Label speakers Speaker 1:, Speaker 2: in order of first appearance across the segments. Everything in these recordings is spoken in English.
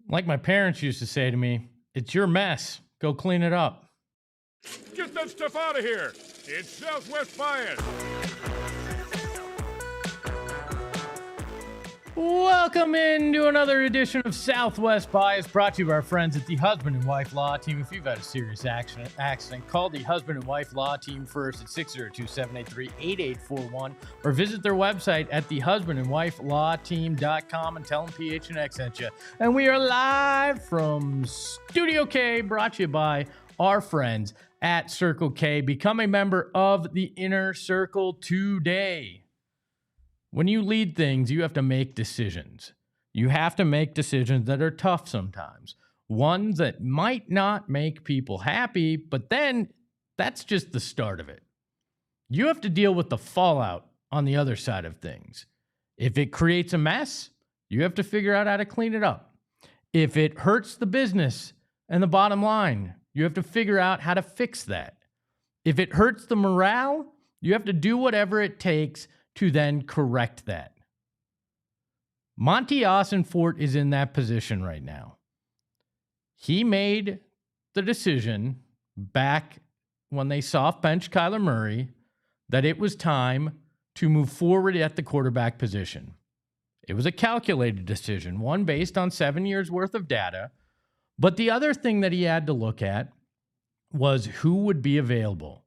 Speaker 1: Like my parents used to say to me, it's your mess. Go clean it up.
Speaker 2: Get that stuff out of here. It's Southwest Bias.
Speaker 1: Welcome into another edition of Southwest Bias, brought to you by our friends at the Husband and Wife Law Team. If you've had a serious accident, call the Husband and Wife Law Team first at 602-783-8841 or visit their website at thehusbandandwifelawteam.com and tell them PHNX sent you. And we are live from Studio K, brought to you by our friends at Circle K. Become a member of the Inner Circle today. When you lead things, you have to make decisions. You have to make decisions that are tough sometimes. Ones that might not make people happy, but then that's just the start of it. You have to deal with the fallout on the other side of things. If it creates a mess, you have to figure out how to clean it up. If it hurts the business and the bottom line, you have to figure out how to fix that. If it hurts the morale, you have to do whatever it takes to then correct that. Monti Ossenfort is in that position right now. He made the decision back when they soft benched Kyler Murray that it was time to move forward at the quarterback position. It was a calculated decision, one based on 7 years worth of data. But the other thing that he had to look at was who would be available.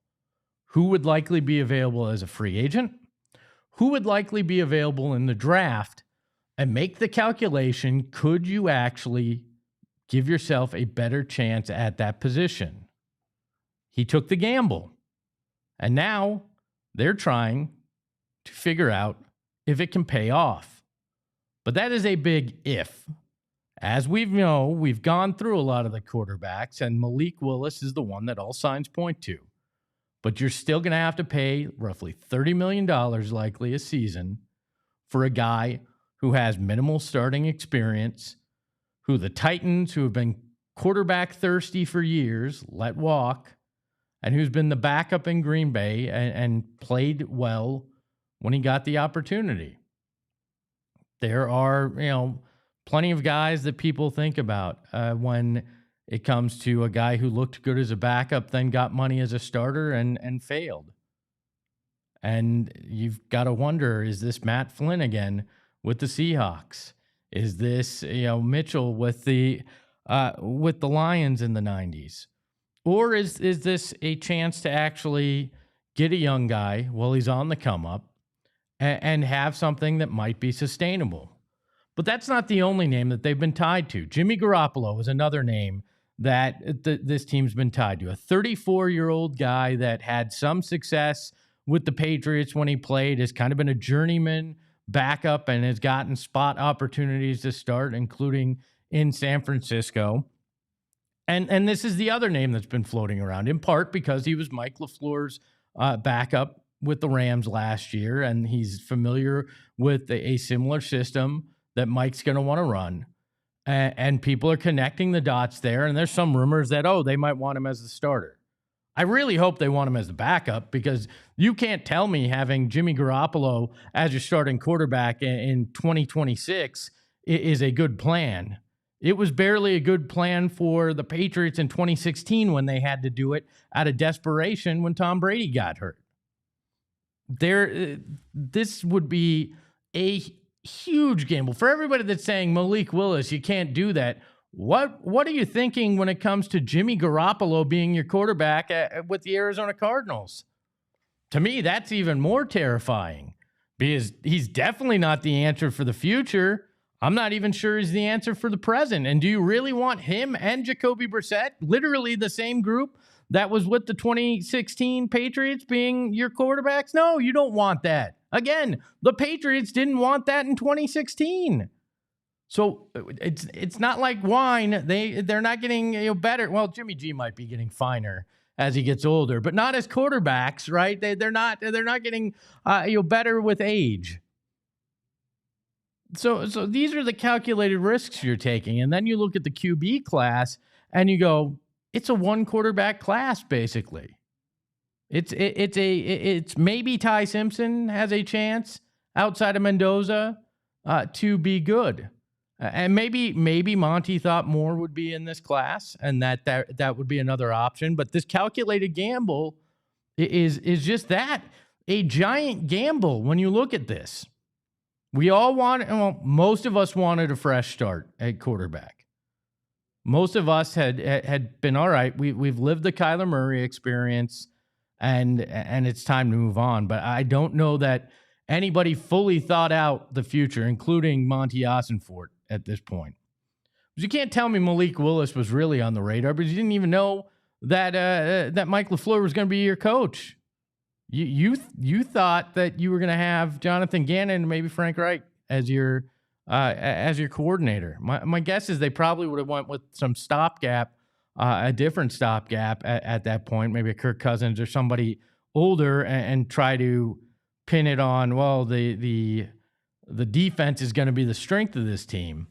Speaker 1: Who would likely be available as a free agent? Who would likely be available in the draft, and make the calculation, could you actually give yourself a better chance at that position? He took the gamble, and now they're trying to figure out if it can pay off. But that is a big if. As we've gone through a lot of the quarterbacks, and Malik Willis is the one that all signs point to. But you're still going to have to pay roughly $30 million likely a season for a guy who has minimal starting experience, who the Titans, who have been quarterback thirsty for years, let walk, and who's been the backup in Green Bay and played well when he got the opportunity. There are, plenty of guys that people think about when it comes to a guy who looked good as a backup, then got money as a starter and failed. And you've got to wonder, is this Matt Flynn again with the Seahawks? Is this, Mitchell with the Lions in the 90s? Or is this a chance to actually get a young guy while he's on the come up and have something that might be sustainable? But that's not the only name that they've been tied to. Jimmy Garoppolo is another name that this team's been tied to. A 34-year-old guy that had some success with the Patriots when he played, has kind of been a journeyman backup and has gotten spot opportunities to start, including in San Francisco. And this is the other name that's been floating around, in part because he was Mike LaFleur's backup with the Rams last year, and he's familiar with a similar system that Mike's going to want to run. And people are connecting the dots there. And there's some rumors that, they might want him as the starter. I really hope they want him as the backup, because you can't tell me having Jimmy Garoppolo as your starting quarterback in 2026 is a good plan. It was barely a good plan for the Patriots in 2016 when they had to do it out of desperation when Tom Brady got hurt. This would be a huge gamble for everybody that's saying, Malik Willis, you can't do that. What are you thinking when it comes to Jimmy Garoppolo being your quarterback with the Arizona Cardinals? To me, that's even more terrifying, because he's definitely not the answer for the future. I'm not even sure he's the answer for the present. And do you really want him and Jacoby Brissett, literally the same group that was with the 2016 Patriots, being your quarterbacks? No, you don't want that. Again, the Patriots didn't want that in 2016. So it's not like wine. They're not getting better. Well, Jimmy G might be getting finer as he gets older, but not as quarterbacks, right? They're not getting better with age. So these are the calculated risks you're taking, and then you look at the QB class and you go, it's a one quarterback class basically. It's maybe Ty Simpson has a chance outside of Mendoza to be good. And maybe Monty thought more would be in this class, and that would be another option. But this calculated gamble is just that, a giant gamble when you look at this. We all most of us wanted a fresh start at quarterback. Most of us had been all right. We've lived the Kyler Murray experience, and it's time to move on. But I don't know that anybody fully thought out the future, including Monti Ossenfort at this point. Because you can't tell me Malik Willis was really on the radar, because you didn't even know that Mike LaFleur was going to be your coach. You thought that you were going to have Jonathan Gannon and maybe Frank Reich as your coordinator. My guess is they probably would have went with some stopgap, a different stopgap at that point, maybe a Kirk Cousins or somebody older, and try to pin it on, well, the defense is going to be the strength of this team.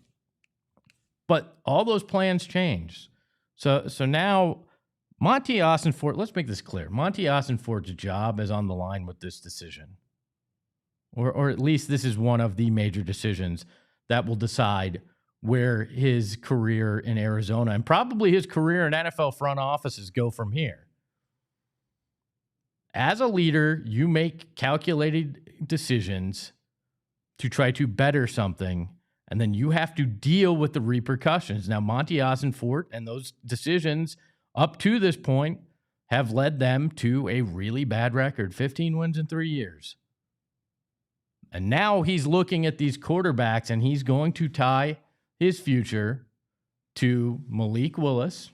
Speaker 1: But all those plans changed. So now Monti Ossenfort, let's make this clear. Monti Ossenfort's job is on the line with this decision. Or at least this is one of the major decisions that will decide where his career in Arizona and probably his career in NFL front offices go from here. As a leader, you make calculated decisions to try to better something, and then you have to deal with the repercussions. Now, Monti Ossenfort and those decisions up to this point have led them to a really bad record, 15 wins in 3 years. And now he's looking at these quarterbacks, and he's going to tie his future to Malik Willis.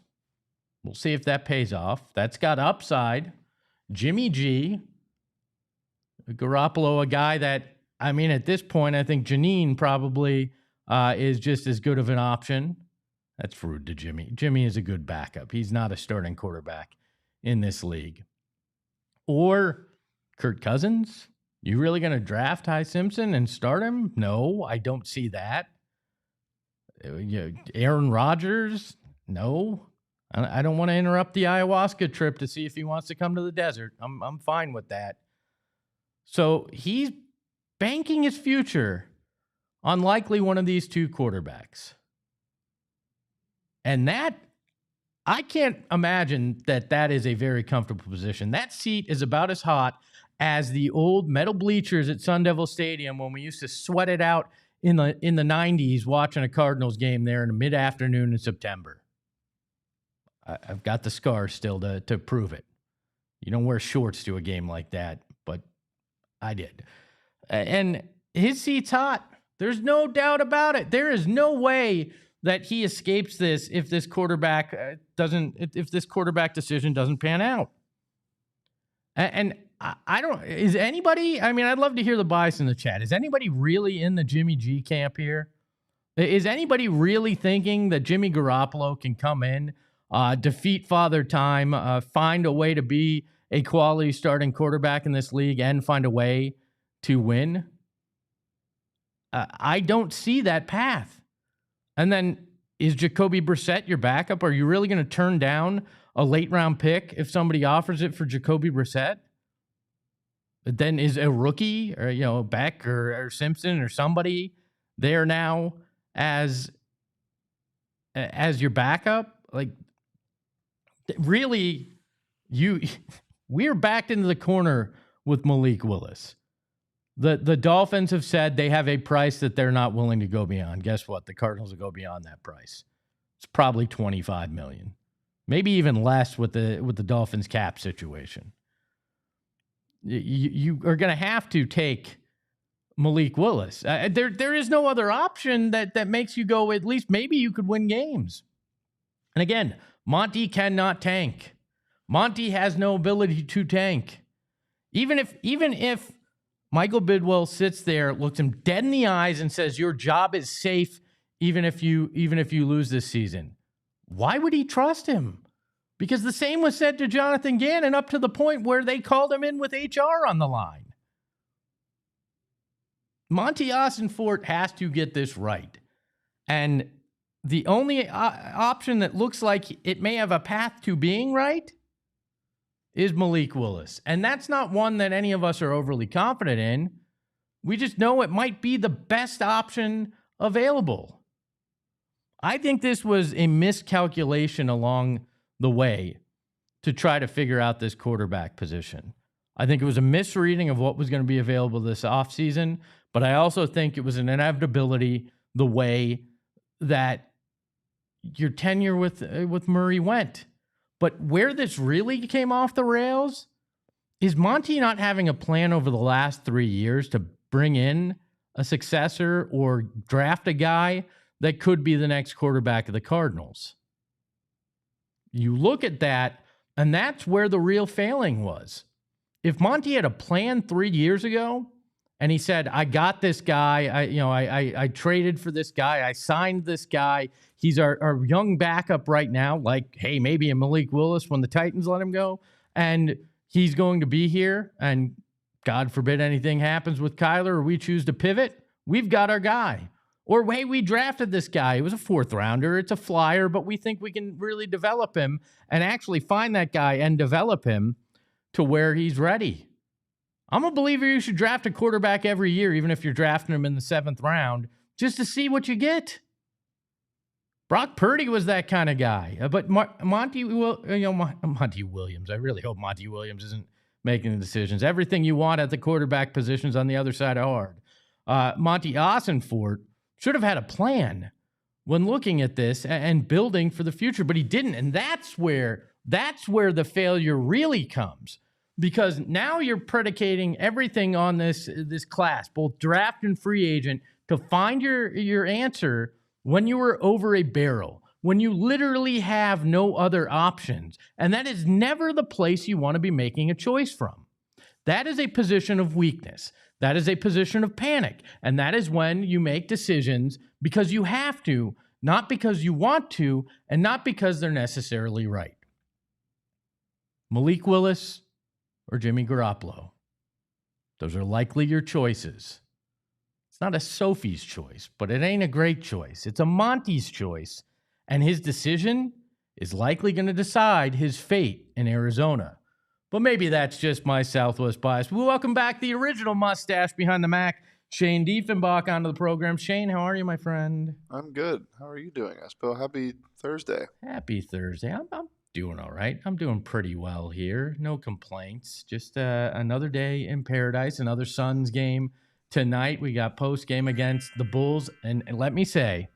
Speaker 1: We'll see if that pays off. That's got upside. Jimmy G, Garoppolo, a guy that, I mean, at this point, I think Janine probably is just as good of an option. That's rude to Jimmy. Jimmy is a good backup. He's not a starting quarterback in this league. Or Kirk Cousins. You really going to draft Ty Simpson and start him? No, I don't see that. Aaron Rodgers? No. I don't want to interrupt the ayahuasca trip to see if he wants to come to the desert. I'm fine with that. So he's banking his future on likely one of these two quarterbacks. And that, I can't imagine that is a very comfortable position. That seat is about as hot as the old metal bleachers at Sun Devil Stadium when we used to sweat it out in the 90s watching a Cardinals game there in the mid-afternoon in September. I've got the scars still to prove it. You don't wear shorts to a game like that, but I did. And his seat's hot. There's no doubt about it. There is no way that he escapes this if this quarterback if this quarterback decision doesn't pan out. And I don't, is anybody, I mean, I'd love to hear the bias in the chat. Is anybody really in the Jimmy G camp here? Is anybody really thinking that Jimmy Garoppolo can come in, defeat Father Time, find a way to be a quality starting quarterback in this league and find a way to win? I don't see that path. And then is Jacoby Brissett your backup? Are you really going to turn down a late round pick if somebody offers it for Jacoby Brissett? But then is a rookie or, Beck or Simpson or somebody there now as your backup? Like, really, we're backed into the corner with Malik Willis. The Dolphins have said they have a price that they're not willing to go beyond. Guess what? The Cardinals will go beyond that price. It's probably $25 million, maybe even less with the Dolphins cap situation. You are going to have to take Malik Willis. There is no other option that makes you go, at least maybe you could win games. And again, Monty cannot tank. Monty has no ability to tank. Even if Michael Bidwell sits there, looks him dead in the eyes and says, your job is safe even if you lose this season. Why would he trust him? Because the same was said to Jonathan Gannon up to the point where they called him in with HR on the line. Monti Ossenfort has to get this right. And the only option that looks like it may have a path to being right is Malik Willis. And that's not one that any of us are overly confident in. We just know it might be the best option available. I think this was a miscalculation along the way to try to figure out this quarterback position. I think it was a misreading of what was going to be available this offseason, but I also think it was an inevitability the way that your tenure with Murray went. But where this really came off the rails is Monty not having a plan over the last 3 years to bring in a successor or draft a guy that could be the next quarterback of the Cardinals. You look at that, and that's where the real failing was. If Monty had a plan 3 years ago, and he said, I got this guy, I traded for this guy, I signed this guy, he's our young backup right now, like, hey, maybe a Malik Willis when the Titans let him go, and he's going to be here, and God forbid anything happens with Kyler or we choose to pivot, we've got our guy. Or, hey, we drafted this guy. It was a 4th rounder. It's a flyer, but we think we can really develop him and actually find that guy and develop him to where he's ready. I'm a believer you should draft a quarterback every year, even if you're drafting him in the 7th round, just to see what you get. Brock Purdy was that kind of guy. But Monty Williams, I really hope Monty Williams isn't making the decisions. Everything you want at the quarterback positions on the other side are hard. Monti Ossenfort should have had a plan when looking at this and building for the future, but he didn't. And that's where the failure really comes, because now you're predicating everything on this class, both draft and free agent, to find your answer when you were over a barrel, when you literally have no other options. And that is never the place you want to be making a choice from. That is a position of weakness. That is a position of panic. And that is when you make decisions because you have to, not because you want to, and not because they're necessarily right. Malik Willis or Jimmy Garoppolo. Those are likely your choices. It's not a Sophie's choice, but it ain't a great choice. It's a Monty's choice. And his decision is likely going to decide his fate in Arizona. But maybe that's just my Southwest bias. We welcome back the original mustache behind the Mac, Shane Diefenbach, onto the program. Shane, how are you, my friend?
Speaker 3: I'm good. How are you doing, Espo? Happy Thursday.
Speaker 1: Happy Thursday. I'm doing all right. I'm doing pretty well here. No complaints. Just another day in paradise, another Suns game tonight. We got post game against the Bulls. And let me say,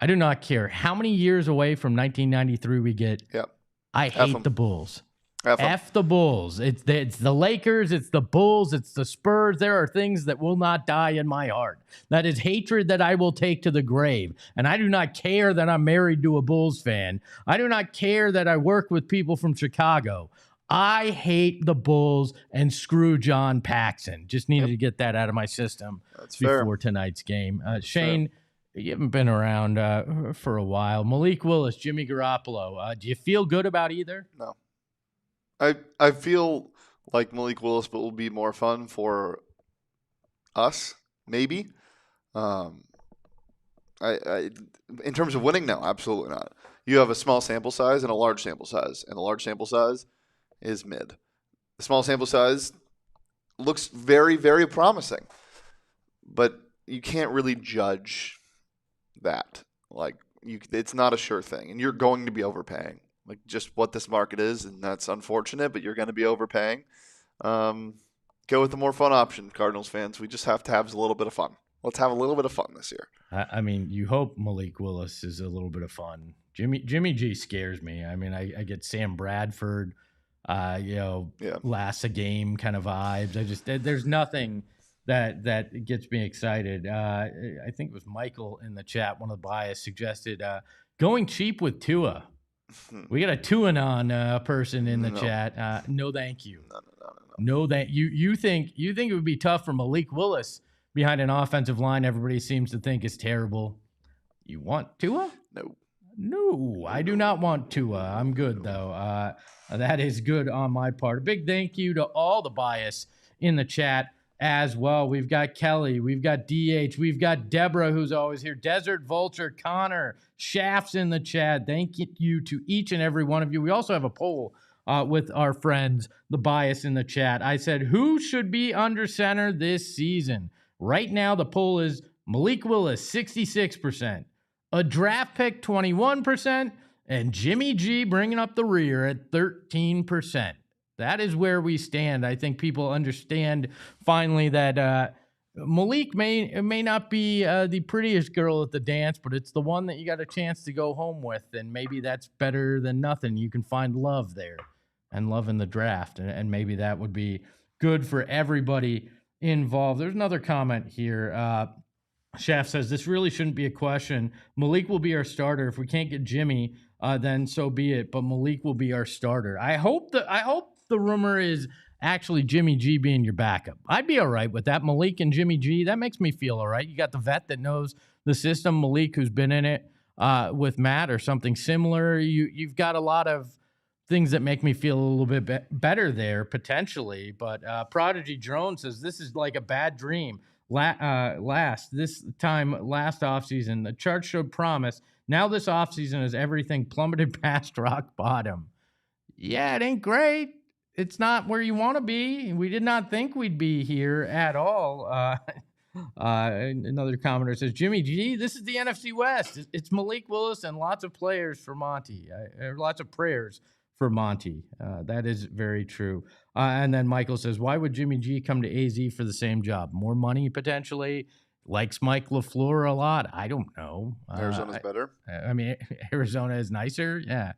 Speaker 1: I do not care how many years away from 1993 we get.
Speaker 3: Yep.
Speaker 1: I hate the Bulls. F the Bulls. It's the Lakers. It's the Bulls. It's the Spurs. There are things that will not die in my heart. That is hatred that I will take to the grave. And I do not care that I'm married to a Bulls fan. I do not care that I work with people from Chicago. I hate the Bulls and screw John Paxson. Just needed to get that out of my system before tonight's game. Shane, you haven't been around for a while. Malik Willis, Jimmy Garoppolo. Do you feel good about either?
Speaker 3: No. I feel like Malik Willis, but will be more fun for us, maybe. I in terms of winning, no, absolutely not. You have a small sample size and a large sample size, and the large sample size is mid. The small sample size looks very, very promising, but you can't really judge that. It's not a sure thing, and you're going to be overpaying. Just what this market is, and that's unfortunate, but you're going to be overpaying. Go with the more fun option, Cardinals fans. We just have to have a little bit of fun. Let's have a little bit of fun this year.
Speaker 1: I mean, you hope Malik Willis is a little bit of fun. Jimmy G scares me. I mean, I get Sam Bradford, last a game kind of vibes. There's nothing that gets me excited. I think it was Michael in the chat, one of the bias, suggested going cheap with Tua. We got a Tuanon person in the chat. No, thank you. No, that you think it would be tough for Malik Willis behind an offensive line everybody seems to think is terrible. You want Tua?
Speaker 3: No.
Speaker 1: No, I do not want Tua. I'm good, though. That is good on my part. A big thank you to all the bias in the chat as well. We've got Kelly, we've got DH, we've got Deborah, who's always here, Desert Vulture, Connor, Shafts in the chat. Thank you to each and every one of you. We also have a poll with our friends, the bias in the chat. I said, who should be under center this season? Right now, the poll is Malik Willis, 66%. A draft pick, 21%, and Jimmy G bringing up the rear at 13%. That is where we stand. I think people understand finally that Malik may not be the prettiest girl at the dance, but it's the one that you got a chance to go home with, and maybe that's better than nothing. You can find love there and love in the draft, and maybe that would be good for everybody involved. There's another comment here. Shaft says, this really shouldn't be a question. Malik will be our starter. If we can't get Jimmy, then so be it. But Malik will be our starter. I hope the rumor is actually Jimmy G being your backup. I'd be all right with that. Malik and Jimmy G, that makes me feel all right. You got the vet that knows the system, Malik, who's been in it with Matt or something similar. You've got a lot of things that make me feel a little bit better there, potentially. But Prodigy Drone says, this is like a bad dream. Last offseason, the chart showed promise. Now this offseason is everything plummeted past rock bottom. Yeah, it ain't great. It's not where you want to be. We did not think we'd be here at all. Another commenter says, Jimmy G, this is the NFC West. It's Malik Willis and lots of players for Monty. Lots of prayers for Monty. That is very true. And then Michael says, why would Jimmy G come to AZ for the same job? More money, potentially? Likes Mike LaFleur a lot? I don't know.
Speaker 3: Arizona's better.
Speaker 1: I mean, Arizona is nicer. Yeah.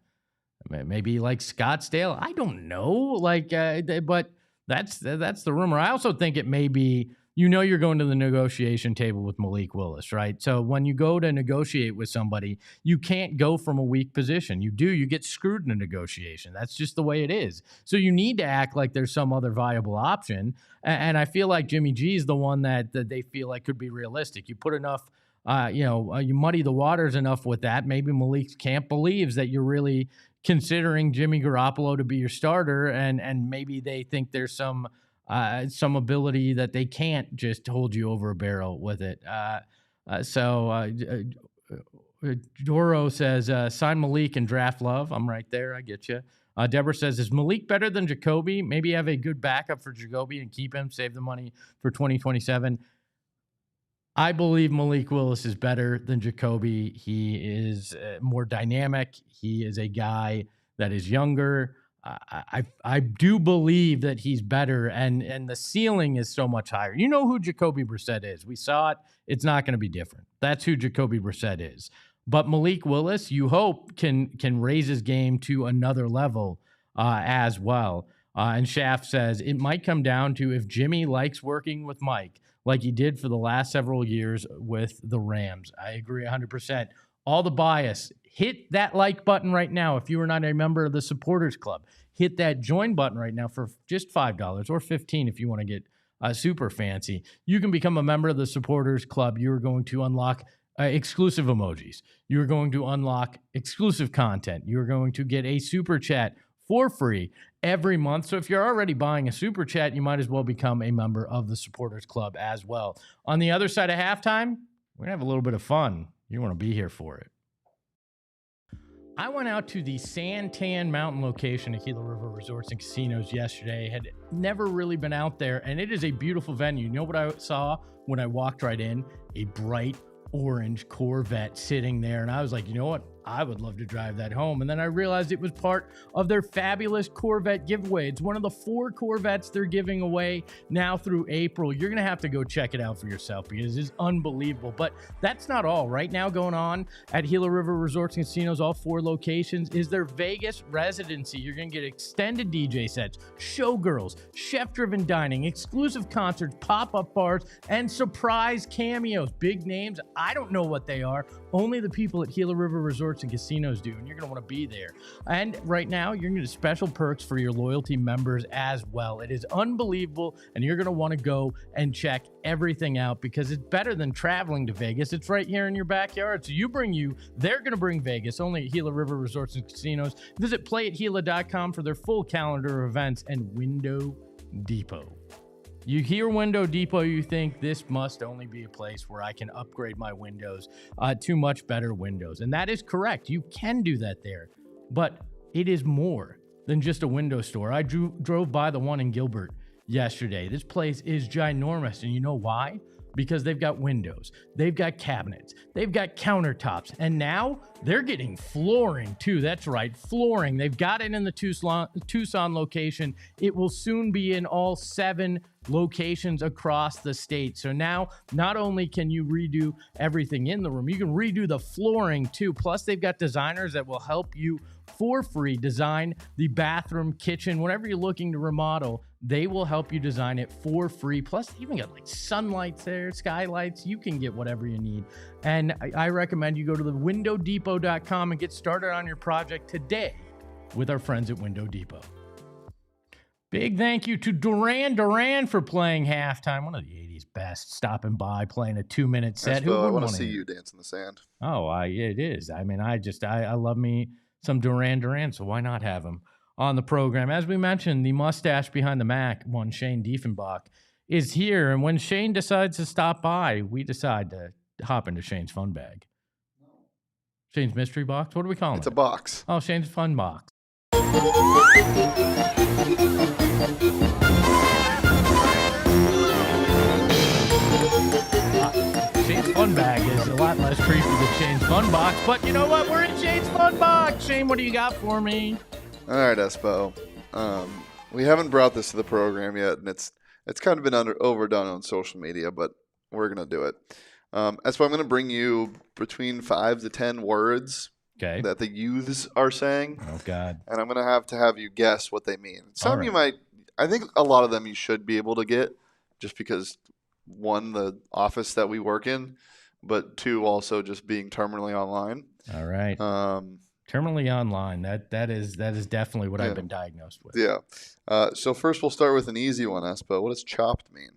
Speaker 1: Maybe like Scottsdale. I don't know. But that's the rumor. I also think it may be, you're going to the negotiation table with Malik Willis, right? So when you go to negotiate with somebody, you can't go from a weak position. You get screwed in a negotiation. That's just the way it is. So you need to act like there's some other viable option. And I feel like Jimmy G is the one that they feel like could be realistic. You put enough, you muddy the waters enough with that. Maybe Malik's camp believes that you're really considering Jimmy Garoppolo to be your starter, and maybe they think there's some ability that they can't just hold you over a barrel with it. Doro says, sign Malik and draft Love. I'm right there. I get you. Deborah says, is Malik better than Jacoby? Maybe have a good backup for Jacoby and keep him, save the money for 2027. I believe Malik Willis is better than Jacoby. He is more dynamic. He is a guy that is younger. I do believe that he's better, and the ceiling is so much higher. You know who Jacoby Brissett is. We saw it. It's not going to be different. That's who Jacoby Brissett is. But Malik Willis, you hope, can raise his game to another level as well. And Shaft says, it might come down to if Jimmy likes working with Mike like he did for the last several years with the Rams. I agree 100%. All the bias. Hit that like button right now if you are not a member of the Supporters Club. Hit that join button right now for just $5 or $15 if you want to get super fancy. You can become a member of the Supporters Club. You're going to unlock exclusive emojis. You're going to unlock exclusive content. You're going to get a super chat for free every month. So if you're already buying a super chat, you might as well become a member of the Supporters Club as well. On the other side of halftime, we're going to have a little bit of fun. You want to be here for it. I went out to the Santan Mountain location at Gila River Resorts and Casinos yesterday. Had never really been out there, and it is a beautiful venue. You know what I saw when I walked right in? A bright orange Corvette sitting there, and I was like, you know what? I would love to drive that home. And then I realized it was part of their fabulous Corvette giveaway. It's one of the 4 Corvettes they're giving away now through April. You're going to have to go check it out for yourself because it's unbelievable. But that's not all. Right now going on at Gila River Resorts and Casinos, all 4 locations, is their Vegas residency. You're going to get extended DJ sets, showgirls, chef-driven dining, exclusive concerts, pop-up bars, and surprise cameos. Big names. I don't know what they are. Only the people at Gila River Resorts Resorts and Casinos do, and you're going to want to be there. And right now, you're going to get special perks for your loyalty members as well. It is unbelievable, and you're going to want to go and check everything out because it's better than traveling to Vegas. It's right here in your backyard. So they're going to bring Vegas, only at Gila River Resorts and Casinos. Visit playatgila.com for their full calendar of events and Window Depot. You hear Window Depot, you think this must only be a place where I can upgrade my windows to much better windows. And that is correct. You can do that there. But it is more than just a window store. I drove by the one in Gilbert yesterday. This place is ginormous. And you know why? Because they've got windows, they've got cabinets, they've got countertops, and now they're getting flooring too. That's right, flooring. They've got it in the Tucson location. It will soon be in all 7 locations across the state. So now, not only can you redo everything in the room, you can redo the flooring too. Plus, they've got designers that will help you for free design the bathroom, kitchen, whatever you're looking to remodel. They will help you design it for free. Plus, they even got like sunlights there, skylights. You can get whatever you need. And I recommend you go to the windowdepot.com and get started on your project today with our friends at Window Depot. Big thank you to Duran Duran for playing halftime. One of the 80s best, stopping by, playing a 2-minute set.
Speaker 3: Espo, I want to see you dance in the sand.
Speaker 1: Oh, it is. I mean, I love me some Duran Duran, so why not have him on the program? As we mentioned, the mustache behind the Mac, one Shane Diefenbach, is here. And when Shane decides to stop by, we decide to hop into Shane's fun bag. Shane's mystery box? What do we call it?
Speaker 3: It's a box.
Speaker 1: Oh, Shane's fun box. Shane's fun bag is a lot less creepy than Shane's fun box, but you know what? We're in Shane's fun box. Shane, what do you got for me?
Speaker 3: All right, Espo. We haven't brought this to the program yet, and it's kind of been overdone on social media, but we're gonna do it. Espo, I'm gonna bring you between 5 to 10 words that the youths are saying.
Speaker 1: Oh God!
Speaker 3: And I'm gonna have you guess what they mean. Some you might. I think a lot of them you should be able to get, just because 1, the office that we work in, but 2, also just being terminally online.
Speaker 1: All right. Terminally online. That is definitely what I've been diagnosed with.
Speaker 3: Yeah. So first we'll start with an easy one, Espo. What does chopped mean?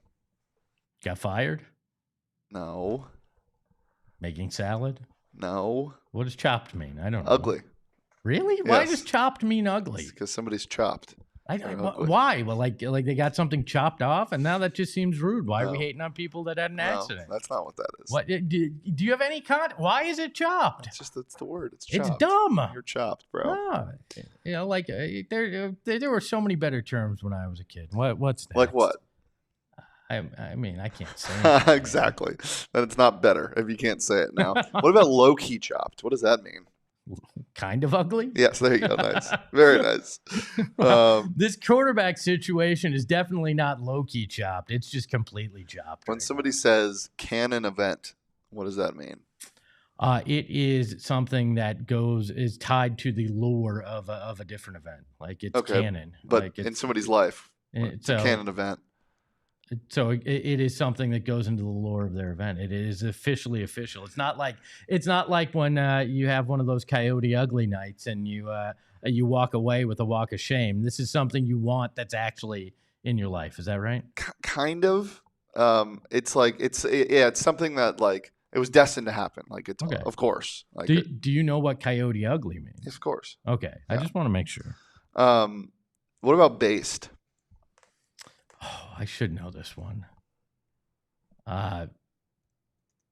Speaker 1: Got fired?
Speaker 3: No.
Speaker 1: Making salad?
Speaker 3: No.
Speaker 1: What does chopped mean? I don't know.
Speaker 3: Ugly.
Speaker 1: Really?
Speaker 3: Yes.
Speaker 1: Why does chopped mean ugly?
Speaker 3: Because somebody's chopped.
Speaker 1: Why? Well, like they got something chopped off, and now that just seems rude. Why are we hating on people that had an accident?
Speaker 3: That's not what that is.
Speaker 1: What do you have any Why is it chopped?
Speaker 3: It's the word. It's chopped.
Speaker 1: It's dumb.
Speaker 3: You're chopped, bro.
Speaker 1: Ah, like there were so many better terms when I was a kid. What's next?
Speaker 3: Like what?
Speaker 1: I mean, I can't say it.
Speaker 3: Exactly. Then it's not better if you can't say it now. What about low key chopped? What does that mean?
Speaker 1: Kind of ugly?
Speaker 3: Yes, there you go. Nice. Very nice.
Speaker 1: This quarterback situation is definitely not low-key chopped. It's just completely chopped.
Speaker 3: When somebody says canon event, what does that mean?
Speaker 1: It is something that is tied to the lore of a different event. Like it's canon.
Speaker 3: But
Speaker 1: like
Speaker 3: in somebody's life, it's a canon event.
Speaker 1: So it is something that goes into the lore of their event. It is officially official. It's not like when you have one of those Coyote Ugly nights and you walk away with a walk of shame. This is something you want that's actually in your life. Is that right? Kind
Speaker 3: of. It's something that like it was destined to happen. Like it's of course. Like
Speaker 1: do you know what Coyote Ugly means?
Speaker 3: Of course.
Speaker 1: Okay, yeah. I just want to make sure.
Speaker 3: What about based?
Speaker 1: Oh, I should know this one.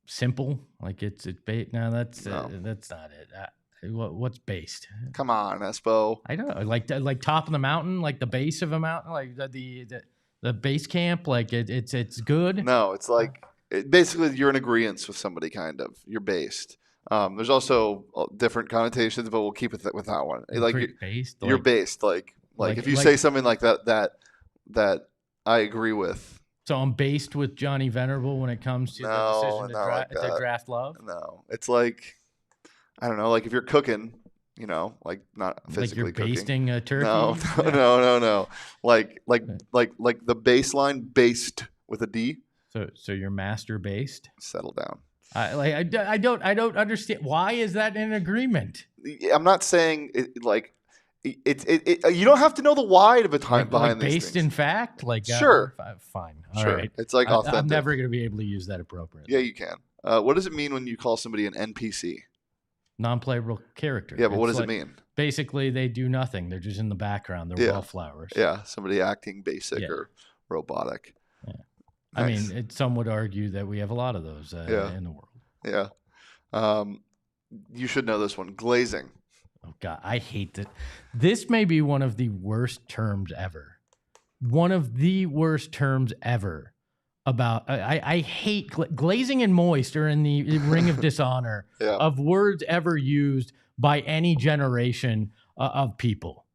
Speaker 1: Simple, like it's bait. No, that's not it. What's based?
Speaker 3: Come on, Espo.
Speaker 1: I don't know, like top of the mountain, like the base of a mountain, like the base camp. Like it's good.
Speaker 3: No, it's like basically you're in agreement with somebody. Kind of, you're based. There's also different connotations, but we'll keep it with that one. Like
Speaker 1: based.
Speaker 3: You're based. Like if you say something like that I agree with.
Speaker 1: So I'm based with Johnny Venerable when it comes to the decision to draft Love?
Speaker 3: No. It's like, I don't know, like if you're cooking, like not physically
Speaker 1: like you're
Speaker 3: cooking.
Speaker 1: basting a turkey?
Speaker 3: No. Like the baseline based with a D.
Speaker 1: So you're master based?
Speaker 3: Settle down.
Speaker 1: I don't understand. Why is that an agreement?
Speaker 3: I'm not saying you don't have to know the why of a time behind these
Speaker 1: based
Speaker 3: things.
Speaker 1: in fact,
Speaker 3: Sure,
Speaker 1: fine, all
Speaker 3: sure.
Speaker 1: right.
Speaker 3: It's like authentic.
Speaker 1: I'm never going to be able to use that appropriately.
Speaker 3: Yeah, you can. What does it mean when you call somebody an NPC?
Speaker 1: Non-playable character.
Speaker 3: Yeah, but what does it mean?
Speaker 1: Basically, they do nothing. They're just in the background. They're wallflowers.
Speaker 3: Yeah, somebody acting basic or robotic.
Speaker 1: Yeah.
Speaker 3: Nice.
Speaker 1: I mean, some would argue that we have a lot of those in the world.
Speaker 3: Yeah. You should know this one. Glazing.
Speaker 1: Oh, God, I hate that. This may be one of the worst terms ever. One of the worst terms ever. I hate glazing and moist are in the ring of dishonor of words ever used by any generation of people.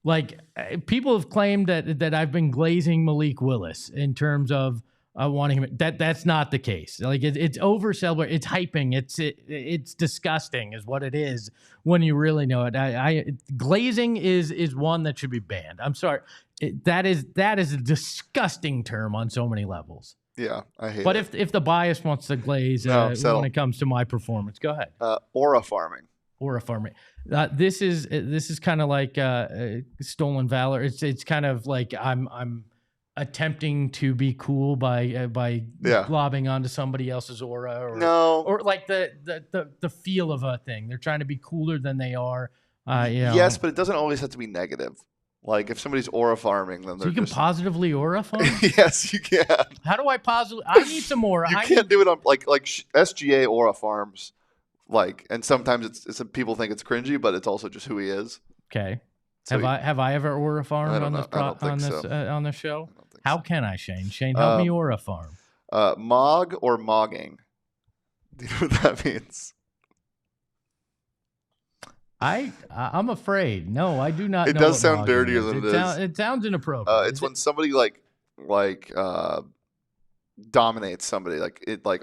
Speaker 1: Like people have claimed that I've been glazing Malik Willis in terms of wanting him. That's not the case. Like it's overcelebrated. It's hyping. It's disgusting is what it is when you really know it. Glazing is one that should be banned. I'm sorry. That is a disgusting term on so many levels.
Speaker 3: Yeah, I hate it.
Speaker 1: But if the bias wants to glaze when it comes to my performance, go ahead.
Speaker 3: Aura farming.
Speaker 1: Aura farming. This is kind of like stolen valor. It's kind of like I'm attempting to be cool by globbing onto somebody else's aura, or like the feel of a thing. They're trying to be cooler than they are.
Speaker 3: Yes, but it doesn't always have to be negative. Like if somebody's aura farming, then
Speaker 1: you can positively aura farm.
Speaker 3: Yes, you can.
Speaker 1: How do I positively? I need some aura.
Speaker 3: You can't do it on like SGA aura farms. And sometimes it's people think it's cringy, but it's also just who he is.
Speaker 1: Okay. So have I ever aura farmed on this show? How can I, Shane? Shane, help me aura farm.
Speaker 3: Mog or mogging? Do you know what that means?
Speaker 1: I'm afraid. No, I do not.
Speaker 3: It
Speaker 1: know
Speaker 3: does sound
Speaker 1: what
Speaker 3: dirtier than it is.
Speaker 1: It sounds inappropriate.
Speaker 3: It's when somebody dominates somebody,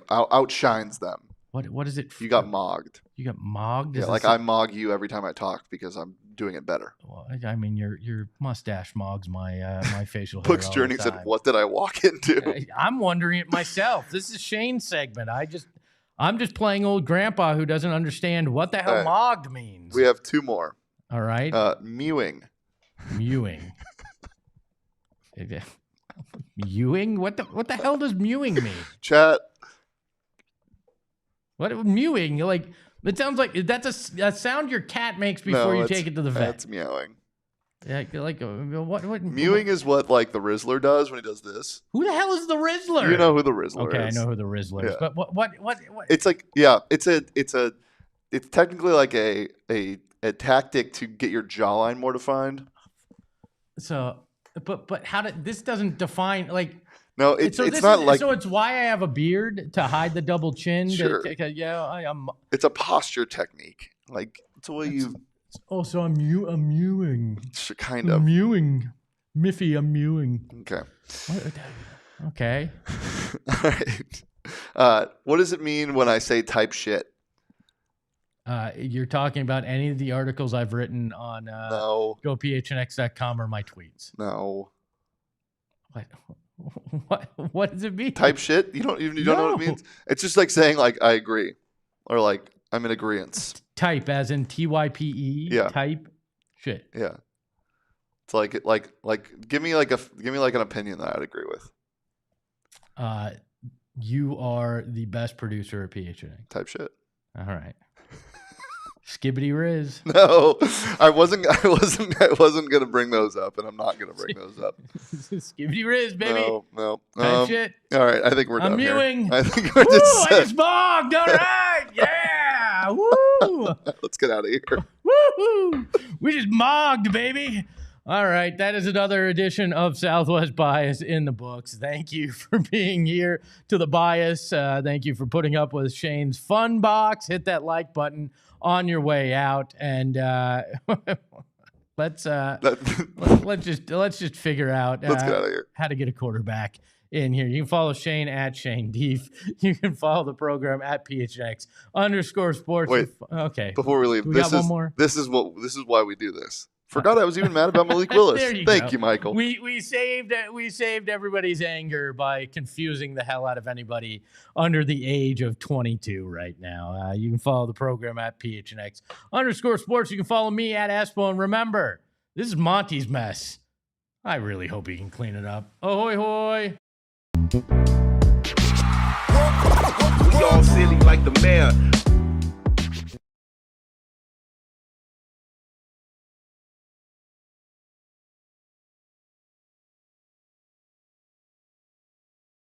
Speaker 3: outshines them.
Speaker 1: What is it?
Speaker 3: You got mogged.
Speaker 1: You got mogged?
Speaker 3: Yeah, I mog you every time I talk because I'm doing it better.
Speaker 1: Well, I mean, your mustache mogs my my facial hair.
Speaker 3: Book's Journey said, "What did I walk into?"
Speaker 1: I'm wondering it myself. This is Shane's segment. I'm just playing old grandpa who doesn't understand what the hell mogged means.
Speaker 3: We have two more.
Speaker 1: All right.
Speaker 3: Mewing.
Speaker 1: Mewing. Mewing? What the hell does mewing mean?
Speaker 3: Chat.
Speaker 1: What mewing? Like it sounds like that's a sound your cat makes before you take it to the vet.
Speaker 3: That's meowing.
Speaker 1: Yeah, what?
Speaker 3: Mewing is what the Rizzler does when he does this.
Speaker 1: Who the hell is the Rizzler?
Speaker 3: You know who the Rizzler is.
Speaker 1: Okay, I know who the Rizzler is. But what?
Speaker 3: It's it's technically like a tactic to get your jawline more defined.
Speaker 1: So, but how did this doesn't define like?
Speaker 3: No, it's not like.
Speaker 1: So it's why I have a beard to hide the double chin.
Speaker 3: Sure.
Speaker 1: I'm.
Speaker 3: It's a posture technique. Like it's a way you.
Speaker 1: Oh, so I'm mewing.
Speaker 3: Kind of.
Speaker 1: Mewing. Miffy, I'm mewing.
Speaker 3: Okay.
Speaker 1: Okay.
Speaker 3: All right. What does it mean when I say type shit?
Speaker 1: You're talking about any of the articles I've written on
Speaker 3: no.
Speaker 1: GoPHNX.com or my tweets.
Speaker 3: No.
Speaker 1: What does it mean?
Speaker 3: Type shit? You don't know what it means? It's just like saying I agree or I'm in agreeance.
Speaker 1: Type as in TYPE.
Speaker 3: Yeah.
Speaker 1: Type shit.
Speaker 3: Yeah. It's give me an opinion that I'd agree with.
Speaker 1: You are the best producer at PHNX.
Speaker 3: Type shit.
Speaker 1: All right. Skibbity Riz.
Speaker 3: No, I wasn't gonna bring those up, and I'm not gonna bring those up.
Speaker 1: Skibbity Riz, baby.
Speaker 3: No.
Speaker 1: Type shit.
Speaker 3: All right, I think we're done here.
Speaker 1: Mewing.
Speaker 3: I think we're
Speaker 1: Woo, I just bogged. All right, yeah. Woo.
Speaker 3: Let's get out of here.
Speaker 1: Woo! We just mogged, baby. All right, that is another edition of Southwest Bias in the books. Thank you for being here to the Bias. Thank you for putting up with Shane's fun box. Hit that like button on your way out, and let's just figure out
Speaker 3: let's get out of here.
Speaker 1: How to get a quarterback in here. You can follow Shane at Shane Deef. You can follow the program at PHNX_sports.
Speaker 3: Wait,
Speaker 1: okay.
Speaker 3: Before we leave,
Speaker 1: We got one more.
Speaker 3: This is why we do this. Forgot I was even mad about Malik Willis.
Speaker 1: There you
Speaker 3: Thank
Speaker 1: go.
Speaker 3: you, Michael.
Speaker 1: We saved everybody's anger by confusing the hell out of anybody under the age of 22 right now. You can follow the program at PHNX_sports. You can follow me at Espo. And remember, this is Monty's mess. I really hope he can clean it up. Ahoy, hoy.
Speaker 4: We all silly like the mayor.